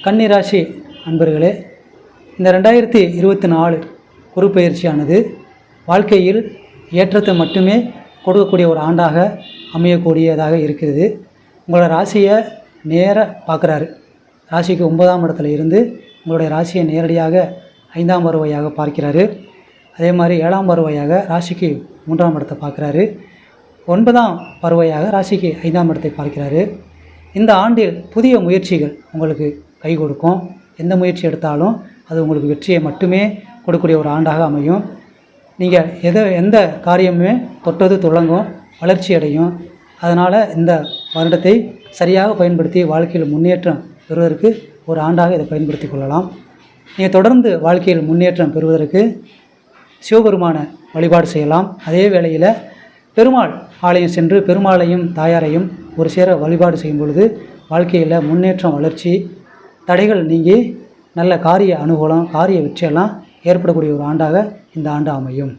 கன்னிராசி அன்பர்களே, இந்த 2024 குரு பயிற்சியானது வாழ்க்கையில் ஏற்றத்தை மட்டுமே கொடுக்கக்கூடிய ஒரு ஆண்டாக அமையக்கூடியதாக இருக்கிறது. உங்களோட ராசியை நேராக பார்க்குறாரு. ராசிக்கு 9ஆம் இடத்துல இருந்து உங்களுடைய ராசியை நேரடியாக 5ஆம் வருவாயாக பார்க்கிறாரு. அதே மாதிரி 7ஆம் வருவாயாக ராசிக்கு 3ஆம் இடத்தை பார்க்குறாரு. 9ஆம் வருவாயாக ராசிக்கு 5ஆம் இடத்தை பார்க்கிறாரு. இந்த ஆண்டில் புதிய முயற்சிகள் உங்களுக்கு கை கொடுக்கும். எந்த முயற்சி எடுத்தாலும் அது உங்களுக்கு வெற்றியை மட்டுமே கொடுக்கக்கூடிய ஒரு ஆண்டாக அமையும். நீங்கள் எந்த காரியமுமே தொட்டது துளங்கும், வளர்ச்சி அடையும். அதனால் இந்த வருடத்தை சரியாக பயன்படுத்தி வாழ்க்கையில் முன்னேற்றம் பெறுவதற்கு ஒரு ஆண்டாக இதை பயன்படுத்தி கொள்ளலாம். நீங்கள் தொடர்ந்து வாழ்க்கையில் முன்னேற்றம் பெறுவதற்கு சிவபெருமான வழிபாடு செய்யலாம். அதே வேளையில் பெருமாள் ஆலயம் சென்று பெருமாளையும் தாயாரையும் ஒரு சேர வழிபாடு செய்யும் பொழுது வாழ்க்கையில் முன்னேற்றம், வளர்ச்சி, தடைகள் நீங்கி நல்ல காரிய அனுகூலம், காரிய வெற்றியெல்லாம் ஏற்படக்கூடிய ஒரு ஆண்டாக இந்த ஆண்டு அமையும்.